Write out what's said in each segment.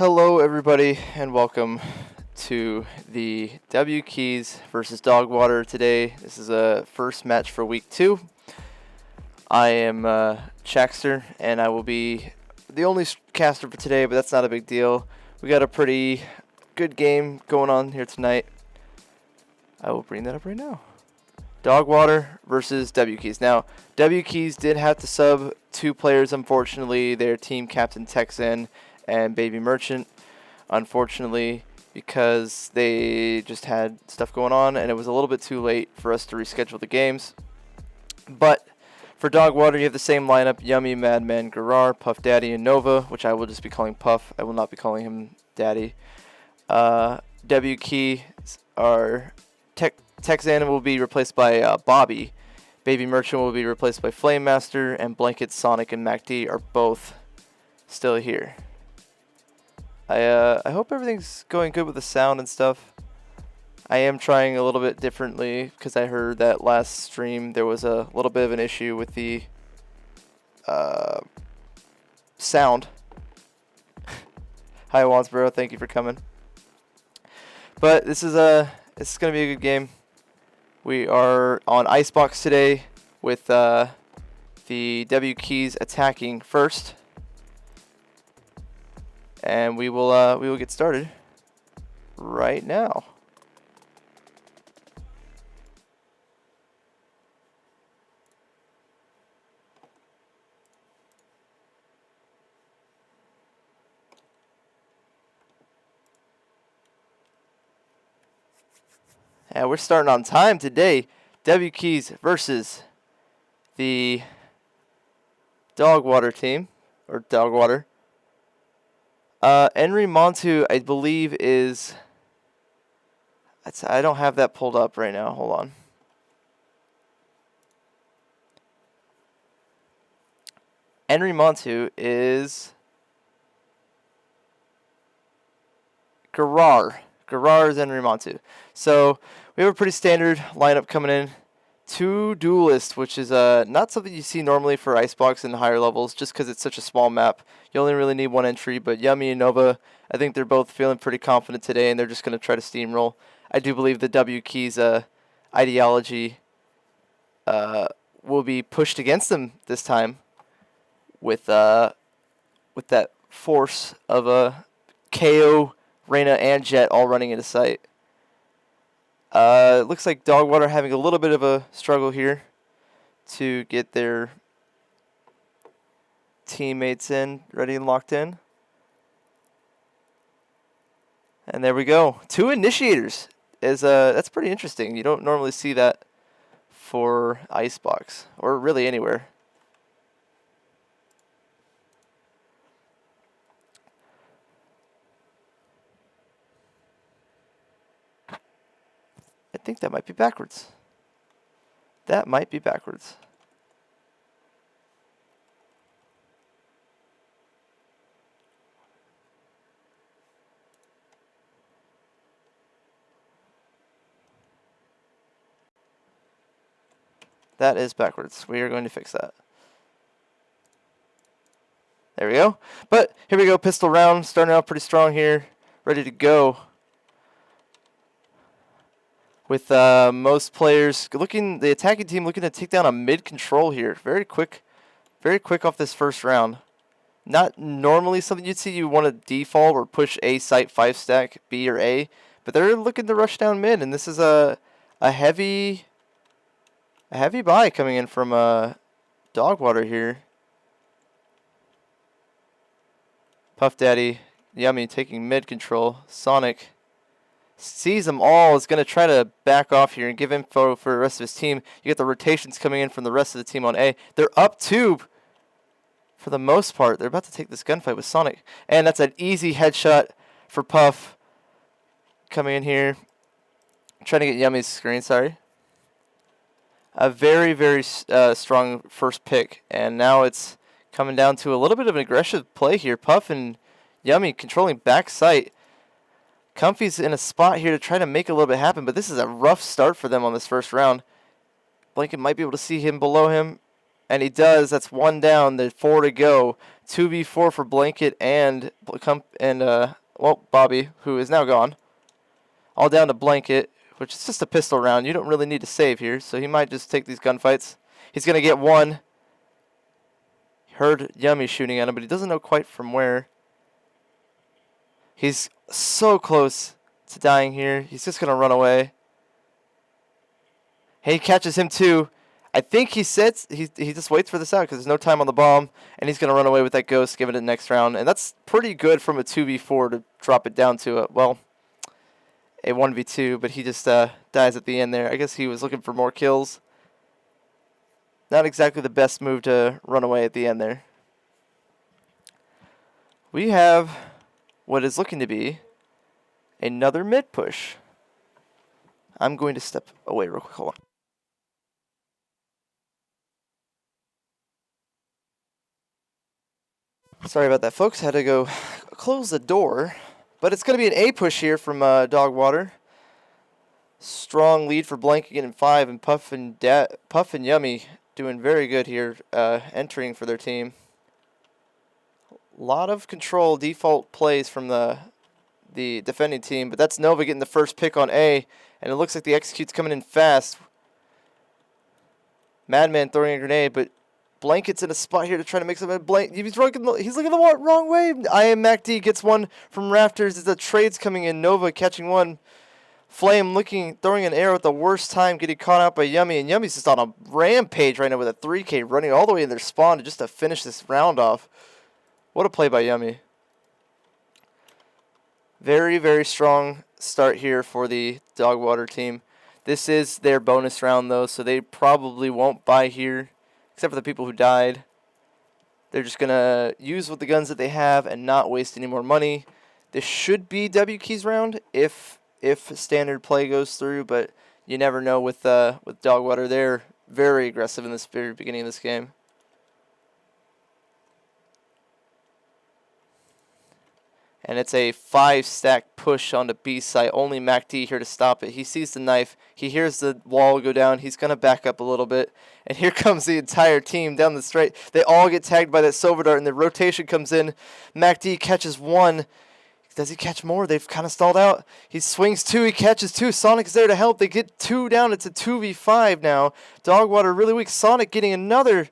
Hello everybody and welcome to the W Keys versus DogWater today. This is a first match for week 2. I am Chaxter and I will be the only caster for today, but that's not a big deal. We got a pretty good game going on here tonight. I will bring that up right now. DogWater versus W Keys. Now, W Keys did have to sub 2 players, unfortunately. Their team captain Texan and Baby Merchant, unfortunately, because they just had stuff going on and it was a little bit too late for us to reschedule the games. But for DogWater, you have the same lineup: Yummy, Madman, Garrar, Puff Daddy, and Nova, which I will just be calling Puff. I will not be calling him Daddy. W Keys are Texan will be replaced by Bobby. Baby Merchant will be replaced by Flame Master, and Blanket, Sonic, and MacD are both still here. I hope everything's going good with the sound and stuff. I am trying a little bit differently because I heard that last stream there was a little bit of an issue with the sound. Hi Wadsboro, thank you for coming. But this is gonna be a good game. We are on Icebox today with the W Keys attacking first. And we will get started right now. And we're starting on time today. W Keys versus the DogWater team, or DogWater. Henry Montu, I believe, is... I don't have that pulled up right now. Hold on. Henry Montu is... Garrar. Garrar is Henry Montu. So, we have a pretty standard lineup coming in. 2 duelists, which is not something you see normally for Icebox in the higher levels, just because it's such a small map. You only really need 1 entry, but Yummy and Nova, I think they're both feeling pretty confident today, and they're just going to try to steamroll. I do believe the W Keys ideology will be pushed against them this time with that force of KO, Reyna, and Jet all running into sight. It looks like DogWater having a little bit of a struggle here to get their teammates in, ready and locked in. And there we go. 2 initiators. That's pretty interesting. You don't normally see that for Icebox, or really anywhere. I think that might be backwards. That might be backwards. That is backwards. We are going to fix that. There we go. But here we go, pistol round, starting out pretty strong here, ready to go. With most players the attacking team looking to take down a mid control here. Very quick off this first round. Not normally something you'd see. You want to default or push A site 5 stack, B or A, but they're looking to rush down mid, and this is a heavy buy coming in from DogWater here. Puff Daddy, Yummy taking mid control. Sonic sees them all, is going to try to back off here and give info for the rest of his team. You get the rotations coming in from the rest of the team on A. They're up 2 for the most part. They're about to take this gunfight with Sonic. And that's an easy headshot for Puff coming in here. I'm trying to get Yummy's screen, sorry. A very, very strong first pick. And now it's coming down to a little bit of an aggressive play here. Puff and Yummy controlling back sight. Comfy's in a spot here to try to make a little bit happen, but this is a rough start for them on this first round. Blanket might be able to see him below him, and he does. That's 1 down. There's 4 to go 2v4 for Blanket and well, Bobby, who is now gone. All down to Blanket, which is just a pistol round. You don't really need to save here, so he might just take these gunfights. He's going to get one. Heard Yummy shooting at him, but he doesn't know quite from where. He's so close to dying here. He's just going to run away. Hey, he catches him too. I think he sits. He just waits for this out because there's no time on the bomb, and he's going to run away with that ghost, give it a next round. And that's pretty good from a 2v4 to drop it down to a 1v2, but he just dies at the end there. I guess he was looking for more kills. Not exactly the best move to run away at the end there. We have what is looking to be another mid push. I'm going to step away real quick. Hold on. Sorry about that, folks. Had to go close the door. But it's going to be an A push here from DogWater. Strong lead for Blanket getting 5, and Puff and Yummy doing very good here, entering for their team. A lot of control default plays from the defending team, but that's Nova getting the first pick on A, and it looks like the execute's coming in fast. Madman throwing a grenade, but Blanket's in a spot here to try to make something. He's looking the wrong way. I am MacD gets one from Rafters as the trade's coming in. Nova catching one. Flame throwing an arrow at the worst time, getting caught out by Yummy, and Yummy's just on a rampage right now with a 3K running all the way in their spawn just to finish this round off. What a play by Yummy. Very, very strong start here for the DogWater team. This is their bonus round though, so they probably won't buy here, except for the people who died. They're just going to use with the guns that they have and not waste any more money. This should be W Keys round if standard play goes through, but you never know with DogWater. They're very aggressive in this very beginning of this game. And it's a 5-stack push onto B site. Only MacD here to stop it. He sees the knife. He hears the wall go down. He's going to back up a little bit. And here comes the entire team down the straight. They all get tagged by that silver dart, and the rotation comes in. MacD catches one. Does he catch more? They've kind of stalled out. He swings two. He catches two. Sonic is there to help. They get two down. It's a 2v5 now. DogWater really weak. Sonic getting another.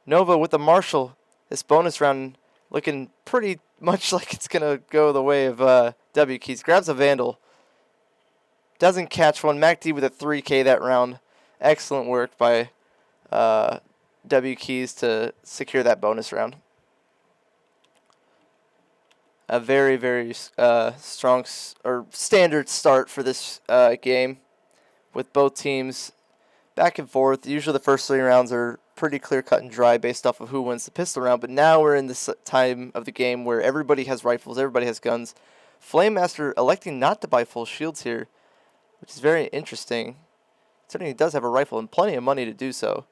Nova with the Marshall. This bonus round looking pretty much like it's going to go the way of W Keys. Grabs a Vandal. Doesn't catch one. MacD with a 3K that round. Excellent work by W Keys to secure that bonus round. A very, very strong or standard start for this game with both teams back and forth. Usually the first 3 rounds are pretty clear cut and dry based off of who wins the pistol round, but now we're in this time of the game where everybody has rifles, everybody has guns. Flame Master electing not to buy full shields here, which is very interesting, considering he does have a rifle and plenty of money to do so.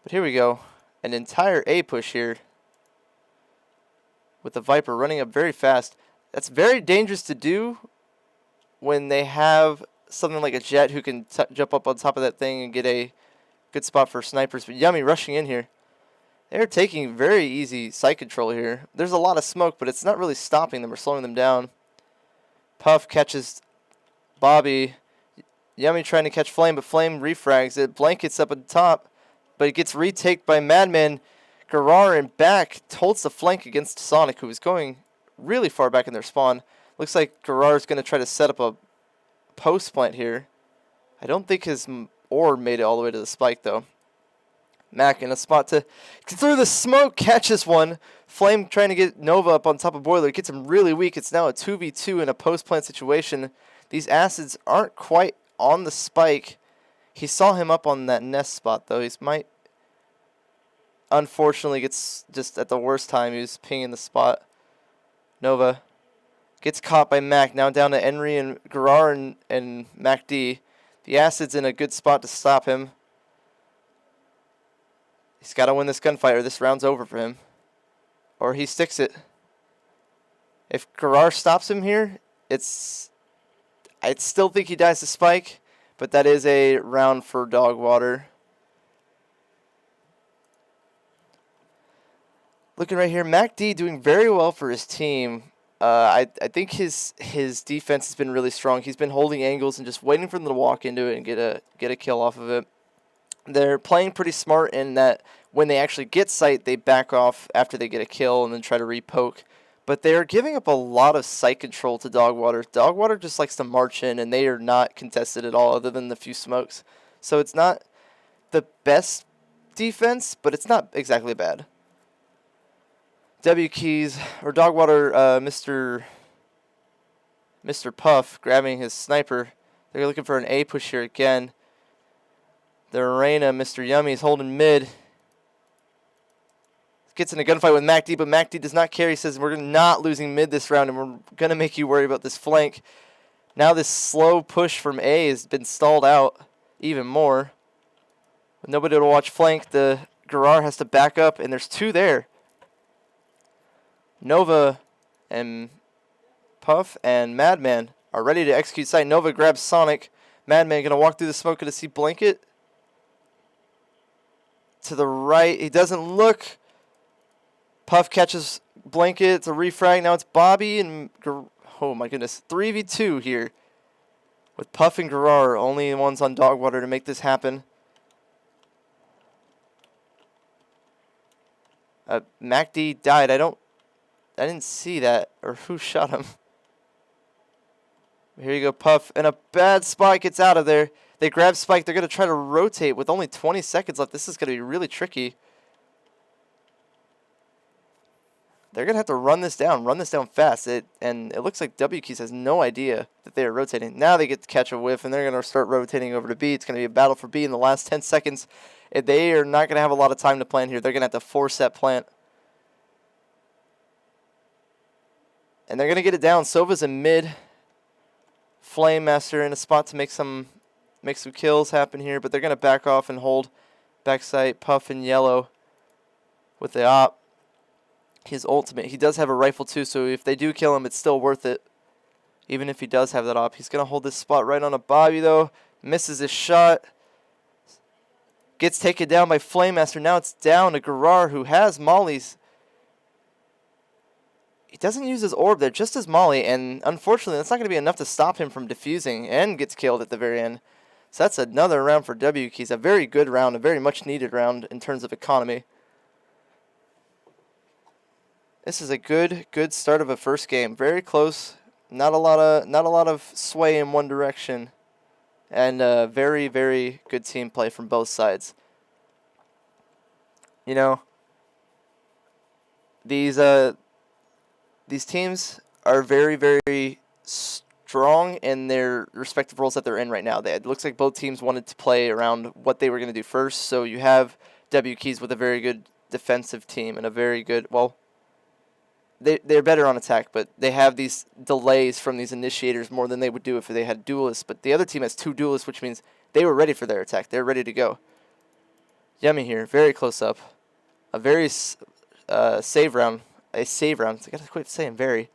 But here we go, an entire A push here with the Viper running up very fast. That's very dangerous to do when they have something like a Jet who can jump up on top of that thing and get a good spot for snipers. But Yummy rushing in here. They're taking very easy site control here. There's a lot of smoke, but it's not really stopping them or slowing them down. Puff catches Bobby. Yummy trying to catch Flame, but Flame refrags it. Blankets up at the top, but it gets retaked by Madman. Garar in back holds the flank against Sonic, who is going really far back in their spawn. Looks like Garar is going to try to set up a post plant here. I don't think his orb made it all the way to the spike, though. Mac in a spot to through the smoke, catches one. Flame trying to get Nova up on top of Boiler. Gets him really weak. It's now a 2v2 in a post plant situation. These acids aren't quite on the spike. He saw him up on that nest spot, though. He might... Unfortunately, gets just at the worst time. He was pinging the spot. Nova gets caught by Mac. Now down to Henry and Garar and MacD. The acid's in a good spot to stop him. He's got to win this gunfight or this round's over for him. Or he sticks it. If Garar stops him here, I still think he dies to spike, but that is a round for DogWater. looking right here, MacD doing very well for his team. I think his defense has been really strong. He's been holding angles and just waiting for them to walk into it and get a kill off of it. They're playing pretty smart in that when they actually get sight, they back off after they get a kill and then try to repoke. But they're giving up a lot of sight control to DogWater. DogWater just likes to march in, and they are not contested at all other than the few smokes. So it's not the best defense, but it's not exactly bad. W Keys, or DogWater, Mr. Puff grabbing his sniper. They're looking for an A push here again. The Arena, Mr. Yummy, is holding mid. Gets in a gunfight with MacD, but MacD does not care. He says, we're not losing mid this round, and we're going to make you worry about this flank. Now this slow push from A has been stalled out even more. With nobody to watch flank, the Garrar has to back up, and there's two there. Nova and Puff and Madman are ready to execute sight. Nova grabs Sonic. Madman going to walk through the smoke to see Blanket. To the right, he doesn't look. Puff catches Blanket. It's a refrag. Now it's Bobby and oh my goodness, 3v2 here with Puff and Garrar, only ones on DogWater to make this happen. MacD died. I didn't see that, or who shot him. Here you go, Puff, and a bad spot gets out of there. They grab Spike. They're going to try to rotate with only 20 seconds left. This is going to be really tricky. They're going to have to run this down fast. And it looks like W Keys has no idea that they are rotating. Now they get to catch a whiff, and they're going to start rotating over to B. It's going to be a battle for B in the last 10 seconds. They are not going to have a lot of time to plan here. They're going to have to force that plant. And they're going to get it down. Sova's in mid. Flame Master in a spot to make some kills happen here, but they're going to back off and hold backside. Puff in yellow with the op. His ultimate. He does have a rifle too, so if they do kill him, it's still worth it. Even if he does have that op. He's going to hold this spot right on a Bobby, though. Misses his shot. Gets taken down by Flame Master. Now it's down to Garrar, who has mollies. He doesn't use his orb there, just as Molly, and unfortunately that's not going to be enough to stop him from defusing, and gets killed at the very end. So that's another round for W Keys. A very good round, a very much needed round in terms of economy. This is a good start of a first game. Very close. Not a lot of sway in one direction, and very, very good team play from both sides. You know, these teams are very, very strong in their respective roles that they're in right now. It looks like both teams wanted to play around what they were going to do first. So you have W Keys with a very good defensive team and a very good, well, they're better on attack, but they have these delays from these initiators more than they would do if they had duelists. But the other team has two duelists, which means they were ready for their attack. They're ready to go. Yummy here, very close up. A very save round. A save round. I gotta quit saying very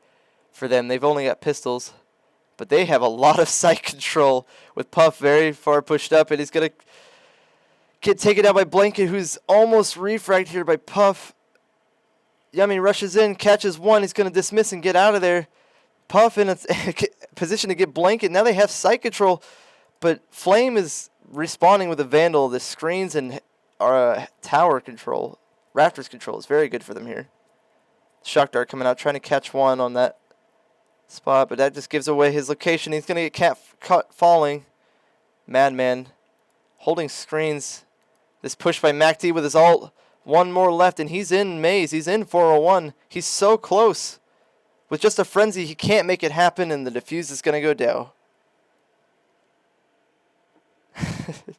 for them. They've only got pistols, but they have a lot of sight control with Puff very far pushed up, and he's gonna get taken out by Blanket, who's almost refragged here by Puff. Yummy rushes in, catches one. He's gonna dismiss and get out of there. Puff in a position to get Blanket. Now they have sight control, but Flame is responding with a Vandal. The screens and tower control, Rafters control is very good for them here. Shock Dart coming out, trying to catch one on that spot, but that just gives away his location. He's going to get caught falling. Madman holding screens. This push by MacD with his ult. One more left, and he's in maze. He's in 401. He's so close. With just a frenzy, he can't make it happen, and the defuse is going to go down.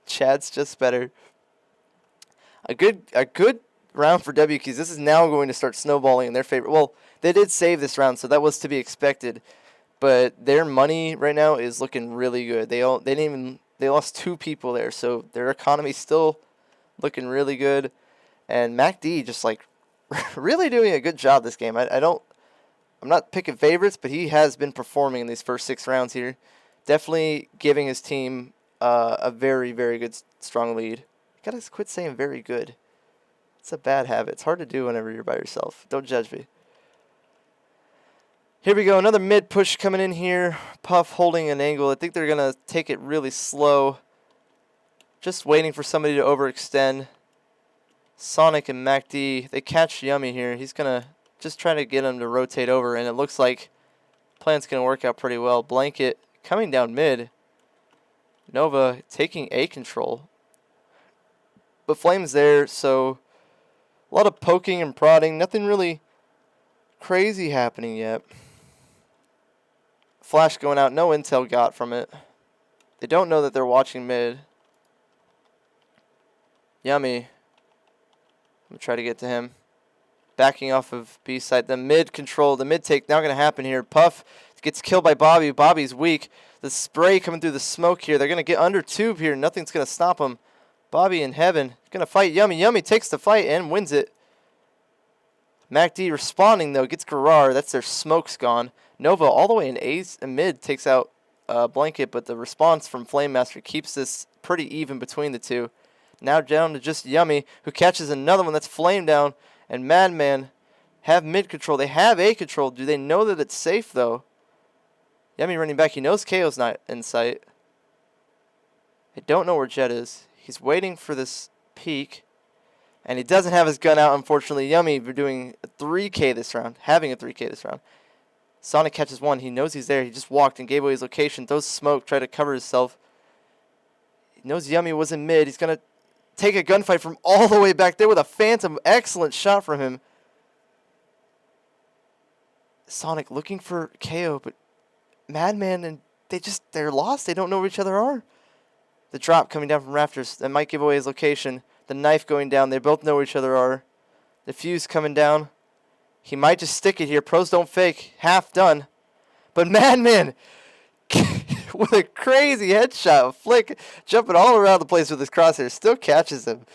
Chad's just better. A good round for W Keys. This is now going to start snowballing in their favor. Well, they did save this round, so that was to be expected. But their money right now is looking really good. They lost two people there, so their economy's still looking really good. And MacD just like really doing a good job this game. I'm not picking favorites, but he has been performing in these first 6 rounds here. Definitely giving his team a very, very good, strong lead. Gotta quit saying very good. It's a bad habit. It's hard to do whenever you're by yourself. Don't judge me. Here we go. Another mid push coming in here. Puff holding an angle. I think they're going to take it really slow. Just waiting for somebody to overextend. Sonic and MacD, they catch Yummy here. He's going to just try to get him to rotate over, and it looks like plan's going to work out pretty well. Blanket coming down mid. Nova taking A control. But Flame's there, so a lot of poking and prodding. Nothing really crazy happening yet. Flash going out. No intel got from it. They don't know that they're watching mid. Yummy. I'm going to try to get to him. Backing off of B side. The mid control. The mid take now going to happen here. Puff gets killed by Bobby. Bobby's weak. The spray coming through the smoke here. They're going to get under tube here. Nothing's going to stop him. Bobby in heaven. Going to fight Yummy. Yummy takes the fight and wins it. MacD responding, though. Gets Garrar. That's their smoke's gone. Nova all the way in ace and mid takes out Blanket, but the response from Flame Master keeps this pretty even between the two. Now down to just Yummy, who catches another one. That's Flame down. And Madman have mid control. They have A control. Do they know that it's safe, though? Yummy running back. He knows KO's not in sight. They don't know where Jet is. He's waiting for this peek. And he doesn't have his gun out, unfortunately. Yummy doing a 3K this round. Having a 3K this round. Sonic catches one. He knows he's there. He just walked and gave away his location. Throws smoke. Tried to cover himself. He knows Yummy was in mid. He's going to take a gunfight from all the way back there with a phantom. Excellent shot from him. Sonic looking for KO, but Madman and they're lost. They don't know where each other are. The drop coming down from rafters. That might give away his location. The knife going down. They both know where each other are. The fuse coming down. He might just stick it here. Pros don't fake. Half done. But Madman with a crazy headshot, a flick, jumping all around the place with his crosshair, still catches him.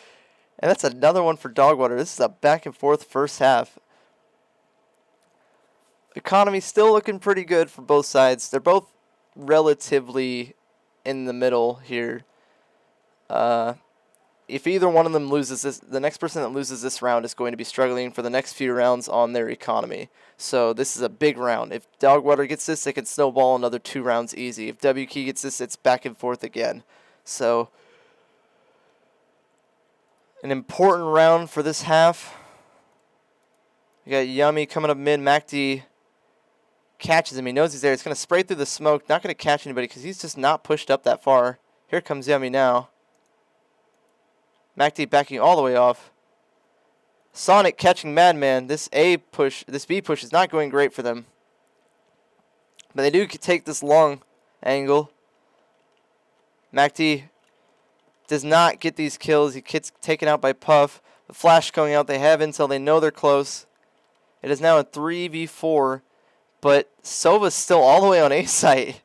And that's another one for DogWater. This is a back and forth first half. Economy still looking pretty good for both sides. They're both relatively in the middle here. If either one of them loses this, the next person that loses this round is going to be struggling for the next few rounds on their economy. So this is a big round. If DogWater gets this, they can snowball another 2 rounds easy. If WK gets this, it's back and forth again. So an important round for this half. You got Yummy coming up mid. MacD catches him. He knows he's there. It's going to spray through the smoke. Not going to catch anybody because he's just not pushed up that far. Here comes Yummy now. MacD backing all the way off. Sonic catching Madman. This B push is not going great for them. But they do take this long angle. MacD does not get these kills. He gets taken out by Puff. The flash going out. They have intel. They know they're close. It is now a 3v4. But Sova's still all the way on A site.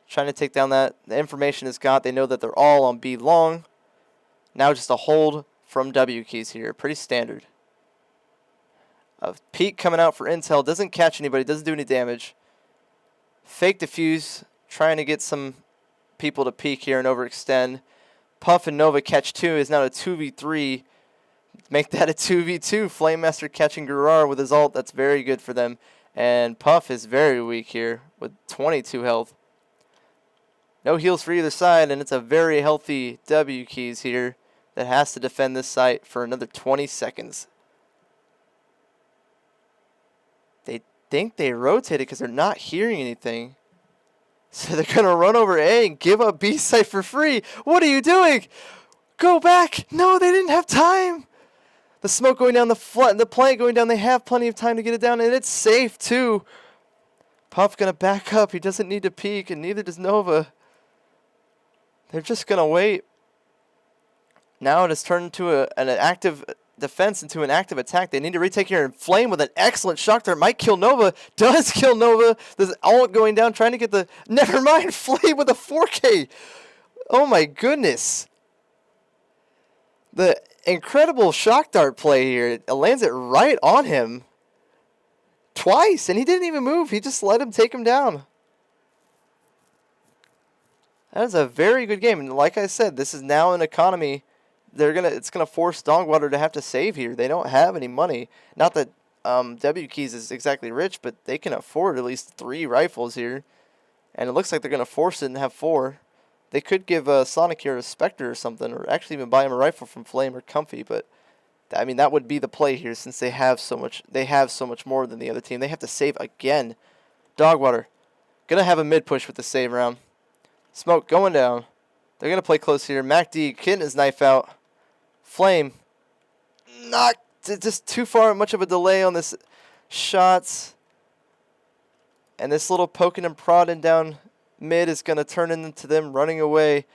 Trying to take down that. The information is got. They know that they're all on B long. Now just a hold from W keys here. Pretty standard. A peek coming out for intel. Doesn't catch anybody. Doesn't do any damage. Fake defuse. Trying to get some people to peek here and overextend. Puff and Nova catch 2. Is now a 2v3. Make that a 2v2. Flame Master catching Garrar with his ult. That's very good for them. And Puff is very weak here with 22 health. No heals for either side, and it's a very healthy W keys here that has to defend this site for another 20 seconds. They think they rotated because they're not hearing anything. So they're going to run over A and give up B site for free. What are you doing? Go back. No, they didn't have time. The smoke going down, the plant going down. They have plenty of time to get it down, and it's safe too. Puff going to back up. He doesn't need to peek, and neither does Nova. They're just going to wait. Now it has turned into an active defense into an active attack. They need to retake here, and Flame with an excellent shock there might kill Nova. Does kill Nova. There's ult going down, trying to get the... Never mind, Flame with a 4K. Oh my goodness. The incredible shock dart play here. It lands it right on him. Twice, and he didn't even move. He just let him take him down. That is a very good game. And like I said, this is now an economy it's gonna force DogWater to have to save here. They don't have any money. Not that W Keys is exactly rich, but they can afford at least 3 rifles here, and it looks like they're gonna force it and have 4. They could give Sonic here a Spectre or something, or actually even buy him a rifle from Flame or Comfy. But I mean, that would be the play here since they have so much. They have so much more than the other team. They have to save again. DogWater gonna have a mid push with the save round. Smoke going down. They're gonna play close here. MacD getting his knife out. Flame, not just too far, much of a delay on this shots. And this little poking and prodding down mid is going to turn into them running away.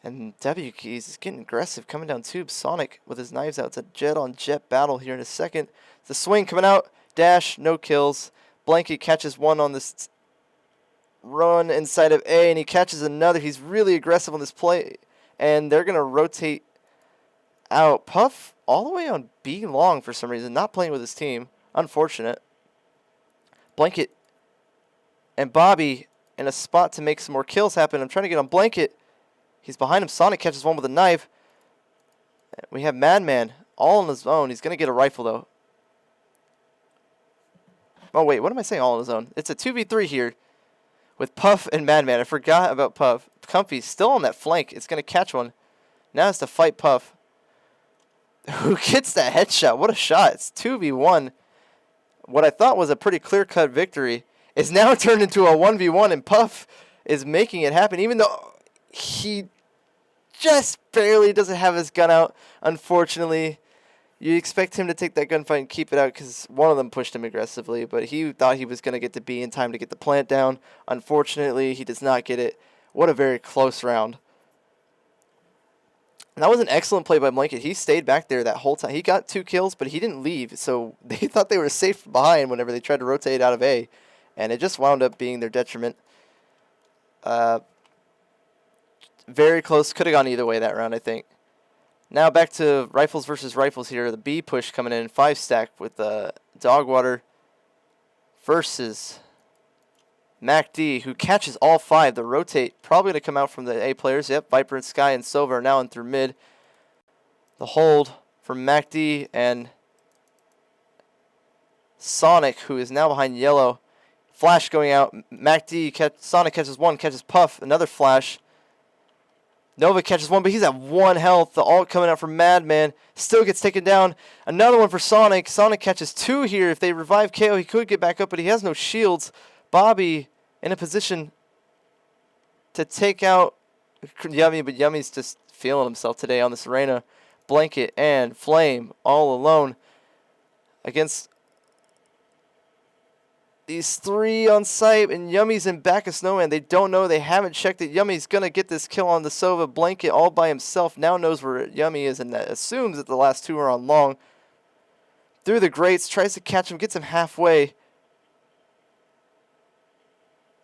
And W Keys is getting aggressive, coming down tube. Sonic with his knives out. It's a jet on jet battle here in a second. The swing coming out. Dash, no kills. Blanket catches one on this run inside of A, and he catches another. He's really aggressive on this play. And they're going to rotate out. Puff all the way on B long for some reason, not playing with his team. Unfortunate. Blanket and Bobby in a spot to make some more kills happen. I'm trying to get on Blanket. He's behind him. Sonic catches one with a knife. We have Madman all on his own. He's going to get a rifle, though. Oh, wait. What am I saying all on his own? It's a 2v3 here with Puff and Madman. I forgot about Puff. Comfy's still on that flank. It's going to catch one. Now it's to fight Puff. Who gets that headshot? What a shot. It's 2v1. What I thought was a pretty clear-cut victory is now turned into a 1v1, and Puff is making it happen, even though he just barely doesn't have his gun out. Unfortunately, you expect him to take that gunfight and keep it out because one of them pushed him aggressively, but he thought he was going to get to B in time to get the plant down. Unfortunately, he does not get it. What a very close round. And that was an excellent play by Blanket. He stayed back there that whole time. He got 2 kills, but he didn't leave. So they thought they were safe behind whenever they tried to rotate out of A. And it just wound up being their detriment. Very close. Could have gone either way that round, I think. Now back to rifles versus rifles here. The B push coming in. 5-stack with DogWater versus MacD, who catches all 5. The rotate probably going to come out from the A players. Yep, Viper and Sky and Silva are now in through mid. The hold from MacD and Sonic, who is now behind yellow. Flash going out. Sonic catches one, catches Puff. Another flash. Nova catches one, but he's at 1 health. The ult coming out from Madman. Still gets taken down. Another one for Sonic. Sonic catches 2 here. If they revive KO, he could get back up, but he has no shields. Bobby in a position to take out Yummy, but Yummy's just feeling himself today on this arena. Blanket and Flame all alone against these 3 on site, and Yummy's in back of Snowman. They don't know. They haven't checked it. Yummy's going to get this kill on the Sova. Blanket all by himself now knows where Yummy is and assumes that the last 2 are on long. Through the grates, tries to catch him, gets him halfway.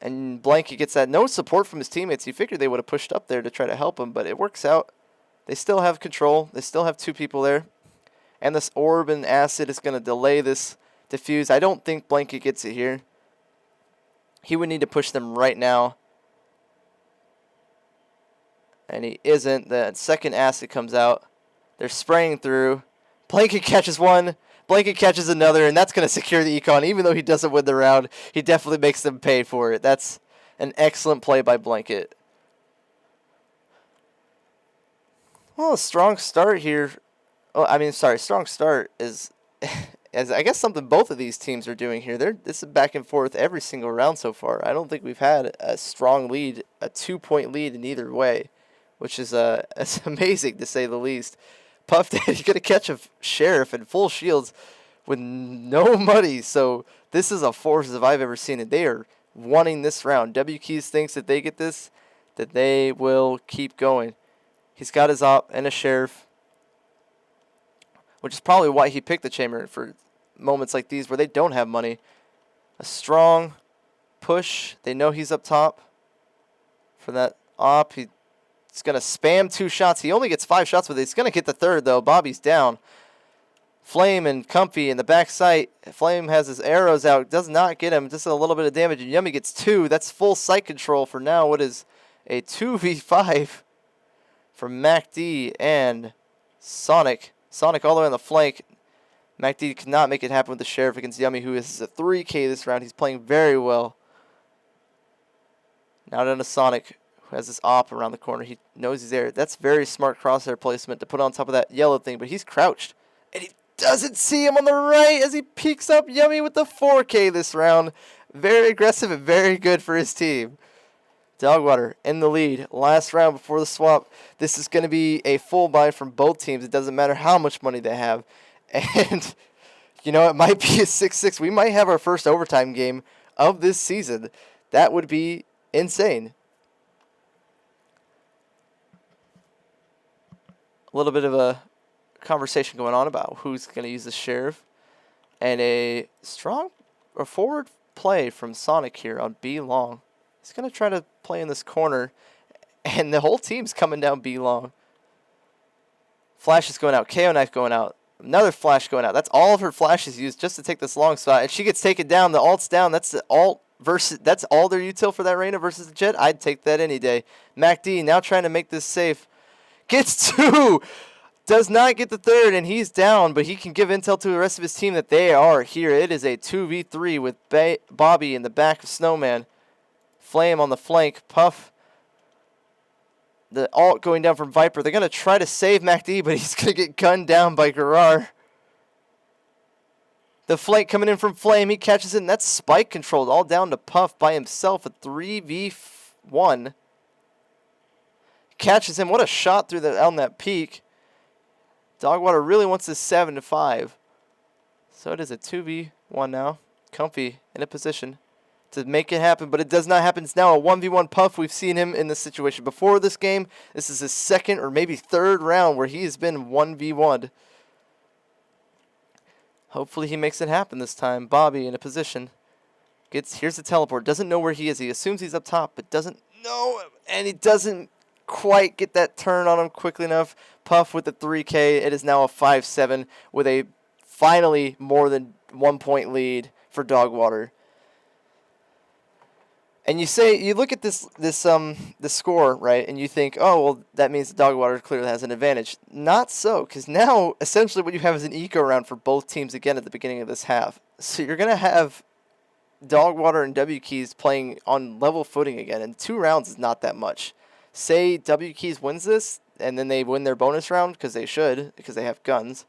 And Blanket gets that. No support from his teammates. You figured they would have pushed up there to try to help him, but it works out. They still have control. They still have 2 people there. And this orb and acid is going to delay this defuse. I don't think Blanket gets it here. He would need to push them right now. And he isn't. The second acid comes out. They're spraying through. Blanket catches one. Blanket catches another, and that's going to secure the econ. Even though he doesn't win the round, he definitely makes them pay for it. That's an excellent play by Blanket. Well, a strong start here. Strong start is, as I guess something both of these teams are doing here. This is back and forth every single round so far. I don't think we've had a strong lead, a 2-point lead in either way, which is it's amazing to say the least. Puff Daddy going to catch a Sheriff in full shields with no money. So this is a force if I've ever seen it. They are wanting this round. W Keys thinks that they get this, that they will keep going. He's got his op and a Sheriff, which is probably why he picked the Chamber for moments like these where they don't have money. A strong push. They know he's up top for that op. He's going to spam 2 shots. He only gets 5 shots with it. He's going to get the 3rd, though. Bobby's down. Flame and Comfy in the back sight. Flame has his arrows out. Does not get him. Just a little bit of damage. And Yummy gets 2. That's full sight control for now. What is a 2v5 from MacD and Sonic. Sonic all the way on the flank. MacD could not make it happen with the Sheriff against Yummy, who is a 3K this round. He's playing very well. Now down to Sonic, who has this op around the corner. He knows he's there. That's very smart crosshair placement to put on top of that yellow thing, but he's crouched. And he doesn't see him on the right as he peeks up Yummy with the 4K this round. Very aggressive and very good for his team. DogWater in the lead. Last round before the swap. This is going to be a full buy from both teams. It doesn't matter how much money they have. And, you know, it might be a 6-6. We might have our first overtime game of this season. That would be insane. A little bit of a conversation going on about who's going to use the Sheriff. And a strong or forward play from Sonic here on B long. He's going to try to play in this corner. And the whole team's coming down B long. Flash is going out. KO knife going out. Another flash going out. That's all of her flashes used just to take this long spot. And she gets taken down. The ult's down. That's the alt versus. That's all their util for that Reyna versus the Jet. I'd take that any day. MacD now trying to make this safe. Gets two. Does not get the third, and he's down. But he can give intel to the rest of his team that they are here. It is a 2v3 with Bobby in the back of Snowman. Flame on the flank. Puff. The ult going down from Viper. They're going to try to save MacD, but he's going to get gunned down by Garar. The flank coming in from Flame. He catches it, and that's spike controlled all down to Puff by himself. A 3v1. Catches him. What a shot through on that peak. DogWater really wants this 7-5. So it is a 2v1 now. Comfy in a position to make it happen, but it does not happen. It's now a 1v1 Puff. We've seen him in this situation before this game. This is his second or maybe third round where he has been 1v1'd. Hopefully he makes it happen this time. Bobby in a position. Here's the teleport. Doesn't know where he is. He assumes he's up top, but doesn't know. And he doesn't quite get that turn on him quickly enough. Puff with the 3K. It is now a 5-7 with a finally more than 1 point lead for DogWater. And you look at this score, right, and you think, oh, well, that means DogWater clearly has an advantage. Not so, because now essentially what you have is an eco round for both teams again at the beginning of this half. So you're going to have DogWater and WKeys playing on level footing again, and 2 rounds is not that much. Say WKeys wins this, and then they win their bonus round, because they should, because they have guns.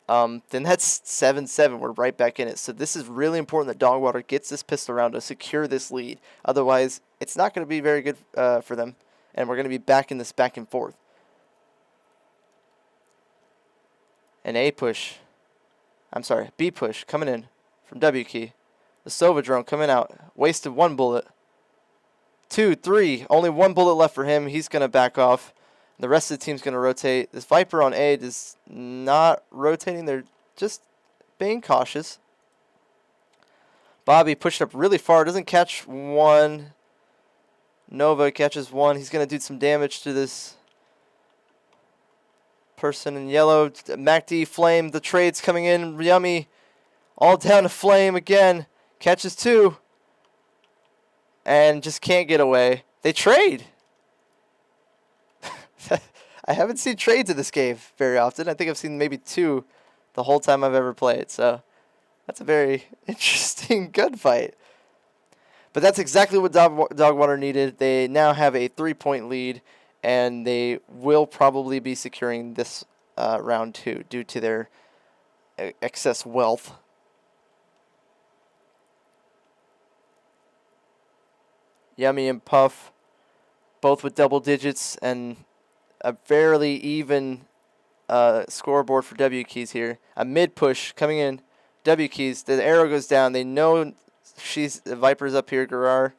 Then that's 7-7. We're right back in it. So this is really important that DogWater gets this pistol round to secure this lead. Otherwise, it's not going to be very good for them. And we're going to be back in this back and forth. An A push. I'm sorry, B push coming in from WKey. The Sova drone coming out. Wasted 1 bullet. 2, 3. Only 1 bullet left for him. He's going to back off. The rest of the team's going to rotate. This Viper on A is not rotating. They're just being cautious. Bobby pushed up really far. Doesn't catch 1. Nova catches 1. He's going to do some damage to this person in yellow. MacD, Flame, the trades coming in. Yummy. All down to Flame again. Catches 2. And just can't get away. They trade. I haven't seen trades in this game very often. I think I've seen maybe 2 the whole time I've ever played. So that's a very interesting gunfight. But that's exactly what DogWater needed. They now have a 3-point lead, and they will probably be securing this round 2 due to their excess wealth. Yummy and Puff, both with double digits, and a fairly even scoreboard for WKeys here. A mid push coming in. WKeys, the arrow goes down. They know the Viper's up here, Garar.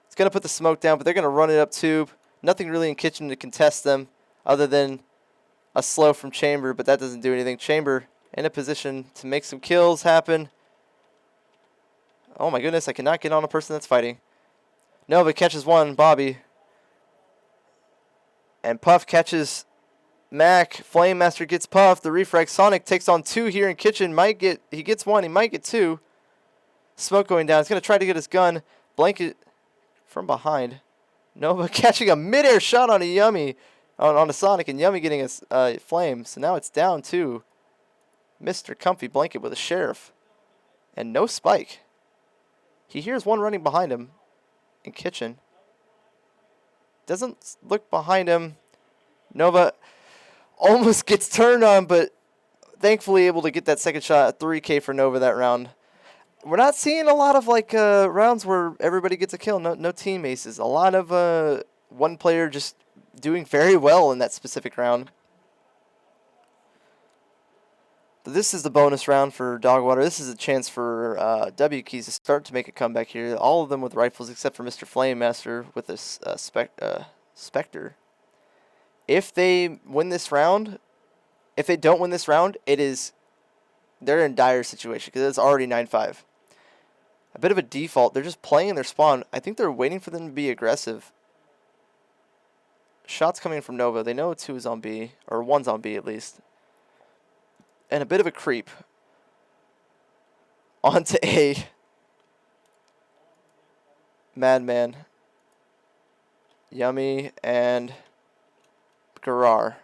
It's going to put the smoke down, but they're going to run it up tube. Nothing really in kitchen to contest them other than a slow from Chamber, but that doesn't do anything. Chamber in a position to make some kills happen. Oh my goodness, I cannot get on a person that's fighting. Nova catches 1, Bobby. And Puff catches Mac. Flame Master gets Puff. The refrag. Sonic takes on 2 here in kitchen. He gets 1. He might get 2. Smoke going down. He's going to try to get his gun. Blanket from behind. Nova catching a midair shot on a Yummy. on a Sonic, and Yummy getting a flame. So now it's down to Mr. Comfy Blanket with a Sheriff. And no Spike. He hears one running behind him in Kitchen. Doesn't look behind him. Nova almost gets turned on, but thankfully able to get that second shot. 3K for Nova that round. We're not seeing a lot of rounds where everybody gets a kill. No team aces. A lot of one player just doing very well in that specific round. But this is the bonus round for DogWater. This is a chance for W Keys to start to make a comeback here. All of them with rifles except for Mr. Flame Master with this Spectre. If they win this round, if they don't win this round, they're in a dire situation because it's already 9-5. A bit of a default. They're just playing in their spawn. I think they're waiting for them to be aggressive. Shots coming from Nova. They know 2 is on B, or 1's on B at least. And a bit of a creep. On to A. Madman. Yummy and Garar.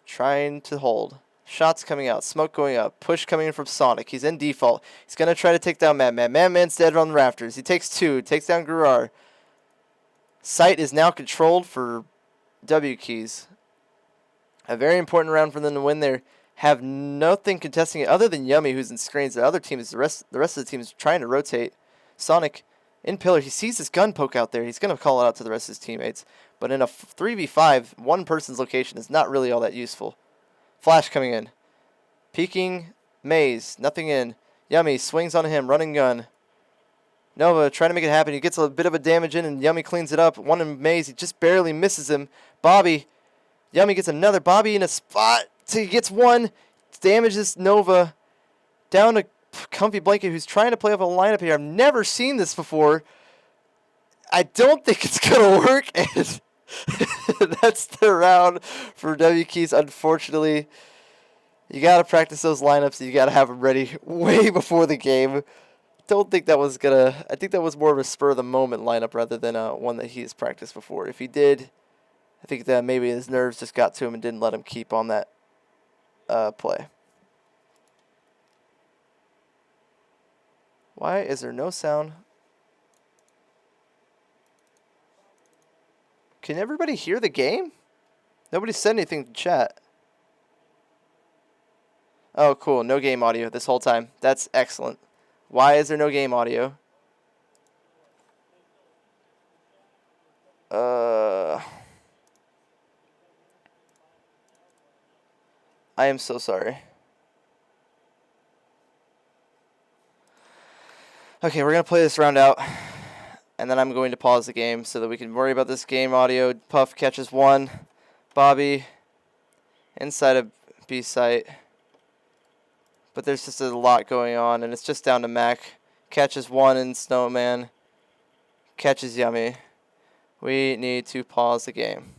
Trying to hold. Shots coming out. Smoke going up. Push coming in from Sonic. He's in default. He's going to try to take down Madman. Madman's dead on the rafters. He takes 2. Takes down Garar. Sight is now controlled for W Keys. A very important round for them to win there. Have nothing contesting it other than Yummy, who's in screens. The other team is the rest of the team is trying to rotate. Sonic in pillar. He sees his gun poke out there. He's going to call it out to the rest of his teammates. But in a 3v5, one person's location is not really all that useful. Flash coming in. Peeking. Maze. Nothing in. Yummy swings on him. Running gun. Nova trying to make it happen. He gets a bit of a damage in, and Yummy cleans it up. One in Maze. He just barely misses him. Bobby. Yummy gets another. Bobby in a spot. So he gets one. Damages Nova. Down to Comfy Blanket, who's trying to play off a lineup here. I've never seen this before. I don't think it's going to work. And that's the round for W Keys, unfortunately. You got to practice those lineups. You got to have them ready way before the game. Don't think that was going to... I think that was more of a spur-of-the-moment lineup rather than one that he has practiced before. If he did, I think that maybe his nerves just got to him and didn't let him keep on that play. Why is there no sound? Can everybody hear the game? Nobody said anything to chat. Oh, cool. No game audio this whole time. That's excellent. Why is there no game audio? I am so sorry. Okay, we're going to play this round out. And then I'm going to pause the game so that we can worry about this game audio. Puff catches 1. Bobby inside of B site. But there's just a lot going on, and it's just down to Mac. Catches 1 in Snowman. Catches Yummy. We need to pause the game.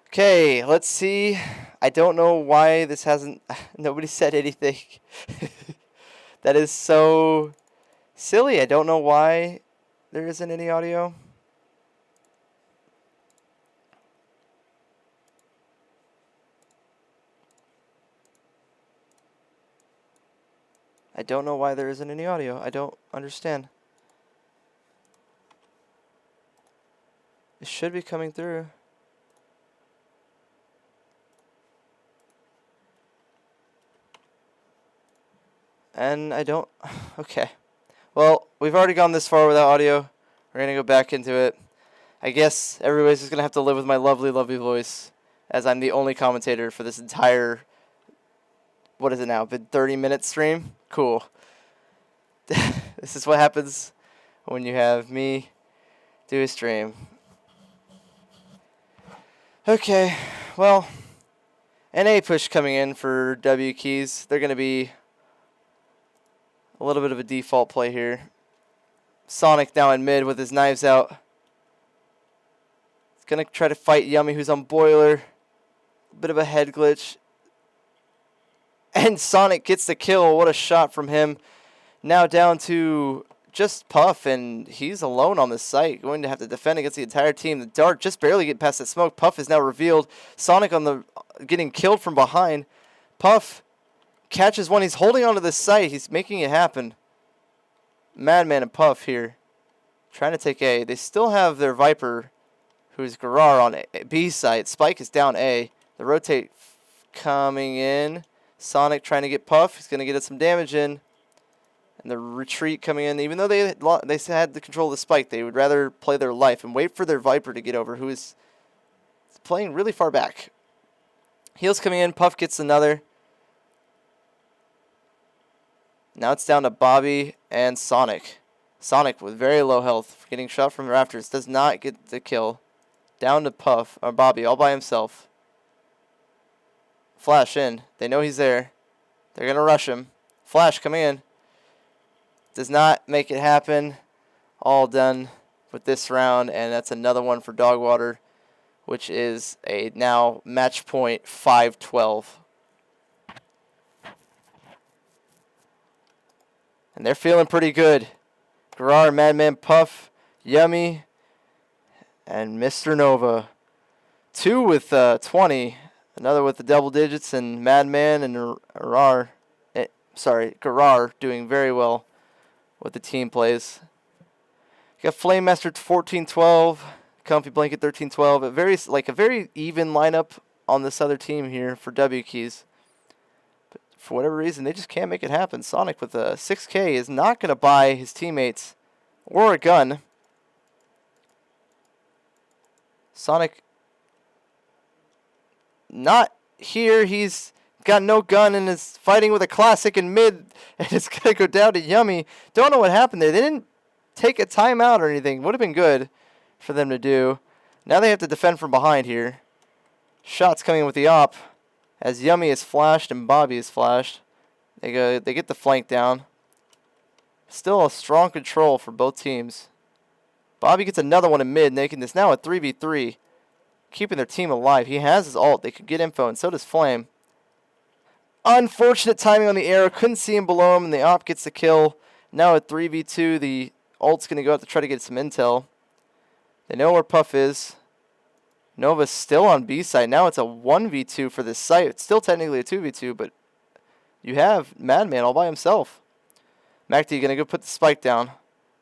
Okay, let's see. I don't know why this hasn't... Nobody said anything. That is so silly. I don't know why there isn't any audio. I don't know why there isn't any audio. I don't understand. It should be coming through. And I don't... Okay. Well, we've already gone this far without audio. We're going to go back into it. I guess everybody's just going to have to live with my lovely, lovely voice, as I'm the only commentator for this entire... What is it now? Been 30-minute stream? Cool. This is what happens when you have me do a stream. Okay. Well, an A push coming in for W Keys. They're going to be... a little bit of a default play here. Sonic now in mid with his knives out. Gonna try to fight Yummy, who's on Boiler. Bit of a head glitch. And Sonic gets the kill. What a shot from him. Now down to just Puff, and he's alone on the site, going to have to defend against the entire team. The dart just barely get past the smoke. Puff is now revealed. Sonic on the getting killed from behind. Puff catches one. He's holding onto the site. He's making it happen. Madman and Puff here trying to take A. They still have their Viper, who's Garar, on A, B site. Spike is down A. The rotate coming in. Sonic trying to get Puff. He's going to get some damage in. And the retreat coming in. Even though they had the control of the Spike, they would rather play their life and wait for their Viper to get over, who is playing really far back. Heals coming in. Puff gets another. Now it's down to Bobby and Sonic. Sonic with very low health, getting shot from the rafters, does not get the kill. Down to Puff, or Bobby, all by himself. Flash in. They know he's there. They're going to rush him. Flash coming in. Does not make it happen. All done with this round, and that's another one for DogWater, which is a now match point 5-12. And they're feeling pretty good. Garar, Madman, Puff, Yummy, and Mr. Nova. 2 with 20. Another with the double digits, and Madman and Garar doing very well with the team plays. Got Flame Master 14-12, Comfy Blanket 13-12. A very even lineup on this other team here for W Keys. But for whatever reason, they just can't make it happen. Sonic with a 6K is not going to buy his teammates or a gun. Sonic not here. He's got no gun and is fighting with a classic in mid, and it's going to go down to Yummy. Don't know what happened there. They didn't take a timeout or anything. Would have been good for them to do. Now they have to defend from behind here. Shots coming in with the op as Yummy is flashed and Bobby is flashed. They get the flank down. Still a strong control for both teams. Bobby gets another one in mid, making this now a 3v3. Keeping their team alive. He has his ult. They could get info, and so does Flame. Unfortunate timing on the arrow. Couldn't see him below him, and the op gets the kill. Now at 3v2, the ult's going to go out to try to get some intel. They know where Puff is. Nova's still on B side. Now it's a 1v2 for this site. It's still technically a 2v2, but you have Madman all by himself. MacD going to go put the spike down.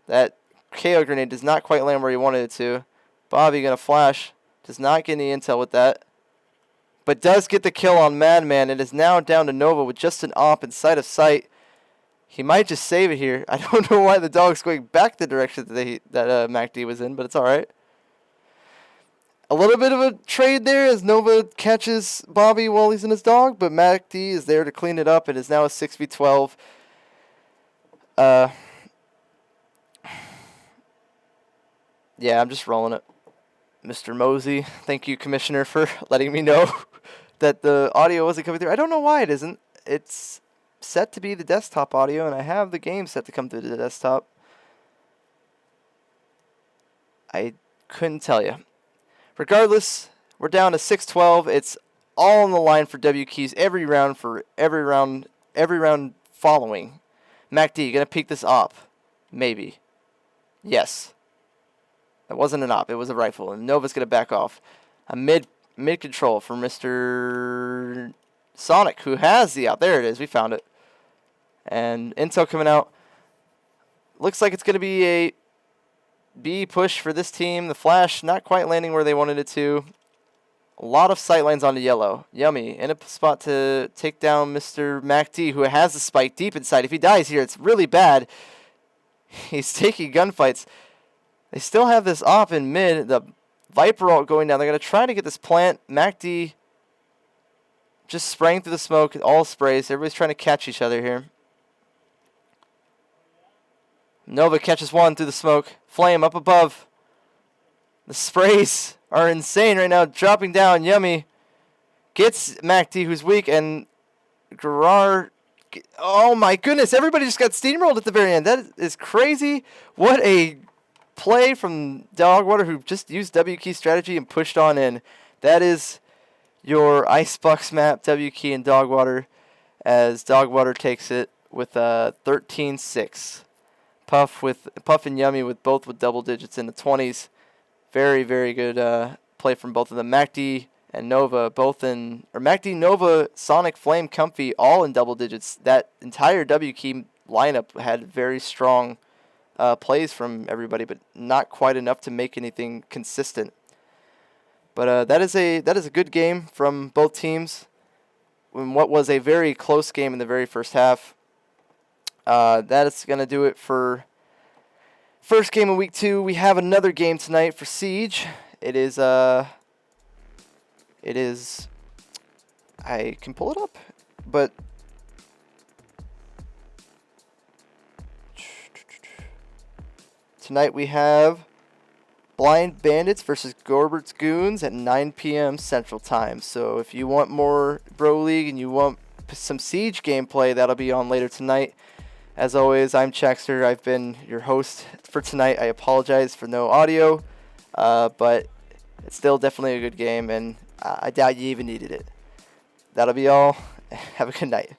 That KO grenade does not quite land where he wanted it to. Bobby going to flash. Does not get any intel with that. But does get the kill on Madman. It is now down to Nova with just an op in sight of sight. He might just save it here. I don't know why the dog's going back the direction that MacD was in, but it's alright. A little bit of a trade there as Nova catches Bobby while he's in his dog, but MacD is there to clean it up. It is now a 6v12. Yeah, I'm just rolling it. Mr. Mosey, thank you, Commissioner, for letting me know that the audio wasn't coming through. I don't know why it isn't. It's set to be the desktop audio, and I have the game set to come through the desktop. I couldn't tell you. Regardless, we're down to 6-12. It's all on the line for W Keys every round following. MacD, gonna peek this op. Maybe. Yes. It wasn't an op, it was a rifle, and Nova's going to back off. A mid control for Mr. Sonic, who has the op. There it is, we found it. And intel coming out. Looks like it's going to be a B push for this team. The flash not quite landing where they wanted it to. A lot of sightlines onto yellow. Yummy in a spot to take down Mr. MacD, who has the spike deep inside. If he dies here, it's really bad. He's taking gunfights. They still have this op in mid. The Viper ult going down. They're going to try to get this plant. MacD just spraying through the smoke. All sprays. Everybody's trying to catch each other here. Nova catches one through the smoke. Flame up above. The sprays are insane right now. Dropping down. Yummy gets MacD, who's weak. And Garar. Oh my goodness. Everybody just got steamrolled at the very end. That is crazy. What a play from DogWater, who just used W key strategy and pushed on in. That is your Icebox map, W key and DogWater, as DogWater takes it with 13-6. Puff and Yummy with both with double digits in the 20s. Very, very good play from both of them. MacD and Nova MacD, Nova, Sonic, Flame, Comfy, all in double digits. That entire W key lineup had very strong plays from everybody, but not quite enough to make anything consistent. But that is a good game from both teams. In what was a very close game in the very first half. That is going to do it for first game of week 2. We have another game tonight for Siege. It is I can pull it up, but tonight we have Blind Bandits versus Gorbert's Goons at 9 p.m. Central Time. So if you want more Bro League and you want some Siege gameplay, that'll be on later tonight. As always, I'm Chexter. I've been your host for tonight. I apologize for no audio, but it's still definitely a good game, and I doubt you even needed it. That'll be all. Have a good night.